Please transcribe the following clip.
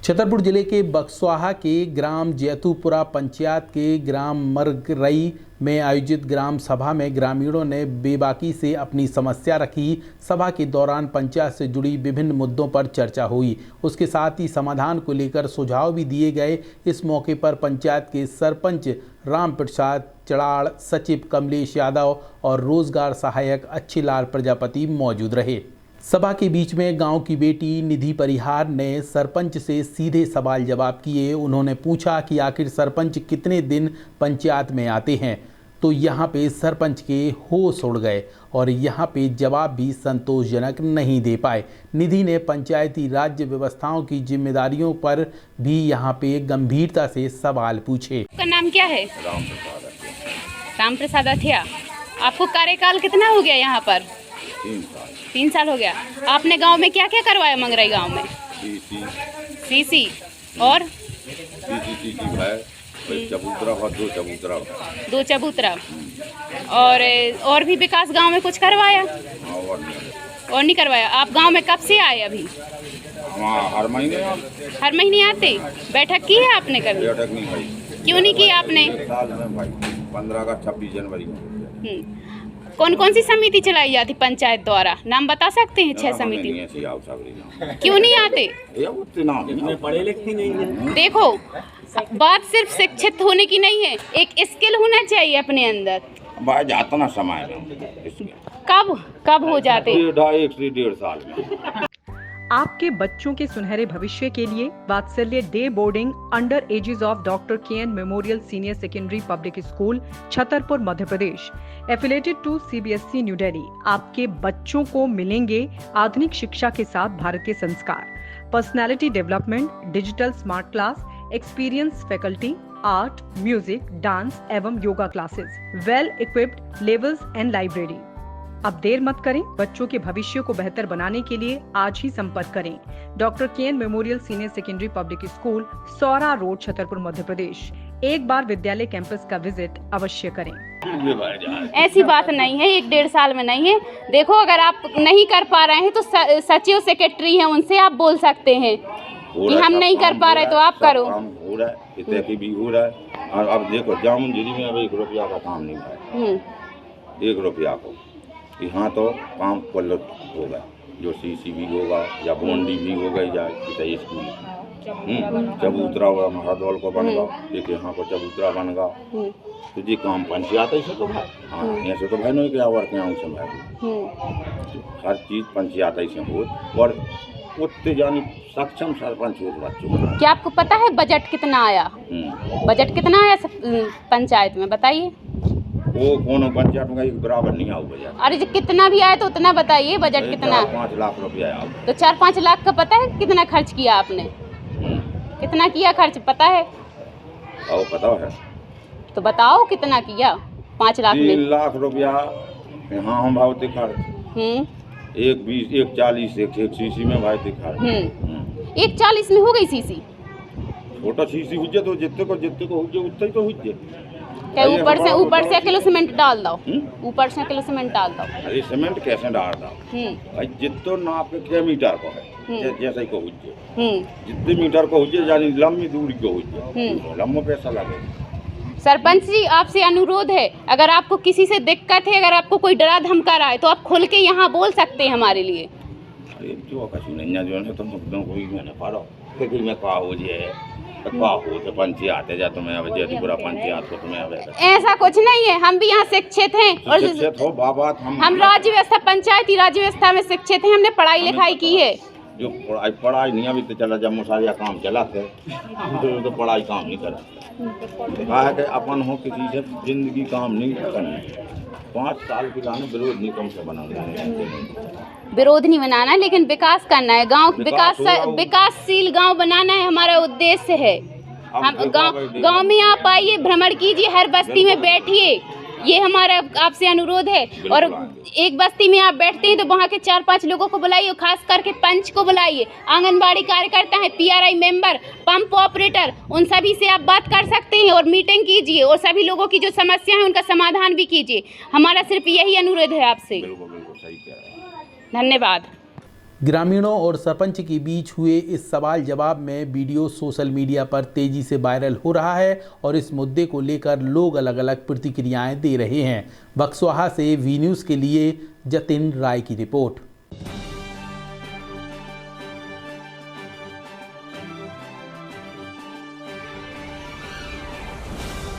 छतरपुर जिले के बक्सवाहा के ग्राम जैतूपुरा पंचायत के ग्राम मरगरई में आयोजित ग्राम सभा में ग्रामीणों ने बेबाकी से अपनी समस्या रखी। सभा के दौरान पंचायत से जुड़ी विभिन्न मुद्दों पर चर्चा हुई। उसके साथ ही समाधान को लेकर सुझाव भी दिए गए। इस मौके पर पंचायत के सरपंच राम प्रसाद चड़ाड़, सचिव कमलेश यादव और रोजगार सहायक अच्छीलाल प्रजापति मौजूद रहे। सभा के बीच में गांव की बेटी निधि परिहार ने सरपंच से सीधे सवाल जवाब किए। उन्होंने पूछा कि आखिर सरपंच कितने दिन पंचायत में आते हैं, तो यहाँ पे सरपंच के होश उड़ गए और यहाँ पे जवाब भी संतोषजनक नहीं दे पाए। निधि ने पंचायती राज्य व्यवस्थाओं की जिम्मेदारियों पर भी यहाँ पे गंभीरता से सवाल पूछे। आपका नाम क्या है? राम प्रसाद अथिया। आपको कार्यकाल कितना हो गया यहाँ पर? 3 साल हो गया। आपने गांव में क्या क्या करवाया? मंगरई गांव में सीसी और दो चबूतरा और भी विकास गांव में कुछ करवाया और नहीं करवाया। आप गांव में कब से आए? अभी हर महीने आते? बैठक की है आपने कभी? बैठक नहीं भाई। क्यों नहीं की आपने? 15 का 26 जनवरी कौन कौन सी समिति चलाई जाती पंचायत द्वारा? नाम बता सकते हैं? 6 समिति। क्यों नहीं आते? पढ़े लिखे नहीं है। देखो, बात सिर्फ शिक्षित होने की नहीं है, एक स्किल होना चाहिए अपने अंदर। भाई जाता ना समय कब हो जाते? 1.5 साल में। आपके बच्चों के सुनहरे भविष्य के लिए Vatsalya day boarding under ages of doctor KN memorial senior secondary public school Chhatarpur Madhya Pradesh affiliated to CBSE new Delhi आपके बच्चों को मिलेंगे आधुनिक शिक्षा के साथ भारतीय संस्कार, personality development, digital smart class, experience faculty, art, music, dance एवं yoga classes, well equipped levels and library. अब देर मत करें, बच्चों के भविष्य को बेहतर बनाने के लिए आज ही संपर्क करें। Doctor KN memorial senior secondary public school, Saura road, Chhatarpur Madhya Pradesh. एक बार विद्यालय कैंपस का विजिट अवश्य करें। ऐसी बात नहीं है, 1-1.5 साल में नहीं है। देखो, अगर आप नहीं कर पा रहे हैं तो सचिव सेक्रेटरी हैं, उनसे आप बोल सकते हैं कि हम नहीं कर पा रहे तो आप करो। हो रहा है, भी हो रहा है। और अब देखो जामुनगिरी में अब 1 रुपया का काम नहीं है। 1 रुपया को यहाँ तो काम पल्लट होगा, जो सीसी भी होगा या बोंडी भी हो गई जाए स्कूल चबूतरा हरदौल को बन गया, एक यहाँ को चबूतरा बन गया, तो जी काम पंचायत ऐसे तो भाई। हाँ, ऐसे तो भाई नहीं क्या और क्या हर चीज़ पंचायत ऐसे हो और उतने जानी सक्षम सरपंच हो बच्चों। क्या आपको पता है बजट कितना आया? बजट कितना आया पंचायत में, बताइए। वो कौन पंचायत में एक बराबर नहीं आओ बजट। अरे जो कितना भी आया तो उतना बताइए। बजट कितना? 5 लाख रुपया आया। तो 4-5 लाख का पता है कितना खर्च किया आपने? कितना किया खर्च पता है? पता है तो बताओ कितना किया? 5 लाख में 3 लाख रुपया यहाँ हम भावते खर्च। 1.20, 1.40 एक सीसी में भाई खर्च। 1.40 में हो गई सीसी। छोटा सीसी हुई तो जितने को हुई उतना ही तो हुई। ऊपर से किलो सीमेंट डाल दो। ऊपर से किलो सीमेंट डाल दो। अरे सीमेंट कैसे डाल दो भाई? जितना नाप के मीटर को है जैसे को हुई, जितने मीटर को हुई यानी लंबी दूरी को हुई, लंबा पैसा लगेगा। सरपंच जी, आपसे अनुरोध है, अगर आपको किसी से दिक्कत है, अगर आपको कोई डरा धमका रहा है तो आप खुल के यहाँ बोल सकते हैं हमारे लिए। अरे जो कछु नहीं जो है तुम कोई मैंने पारो फिर में कहा हो जाए पंचायत है, तुम्हें अब जैतूपुरा पंचायत को तुम्हें अब ऐसा कुछ नहीं है। हम भी यहाँ शिक्षित हैं और शिक्षित हो बाबा। हम राज्य व्यवस्था, पंचायती राज्य व्यवस्था में शिक्षित हैं। हमने पढ़ाई लिखाई की है। जो पढ़ाई नहीं अभी तो चला, जब मुसारिया काम चलाते तो पढ़ाई काम नहीं करा। कहा है कि अपन हो किसी से जिंदगी काम नहीं करनी। 5 साल के गाने विरोध नहीं कम से बनाना, विरोध नहीं बनाना, लेकिन विकास करना है। गांव विकासशील गांव बनाना है, हमारा उद्देश्य है। हम गांव में आप आइए, भ्रमण कीजिए, हर बस्ती में बैठिए, ये हमारा आपसे अनुरोध है। और एक बस्ती में आप बैठते हैं तो वहाँ के 4-5 लोगों को बुलाइए, खास करके पंच को बुलाइए, आंगनबाड़ी कार्यकर्ता है, पीआरआई मेंबर, पंप ऑपरेटर, उन सभी से आप बात कर सकते हैं और मीटिंग कीजिए और सभी लोगों की जो समस्या है उनका समाधान भी कीजिए। हमारा सिर्फ यही अनुरोध है आपसे। धन्यवाद। ग्रामीणों और सरपंच के बीच हुए इस सवाल जवाब में वीडियो सोशल मीडिया पर तेजी से वायरल हो रहा है और इस मुद्दे को लेकर लोग अलग अलग प्रतिक्रियाएं दे रहे हैं। बक्सवाहा से वी न्यूज़ के लिए जतिन राय की रिपोर्ट।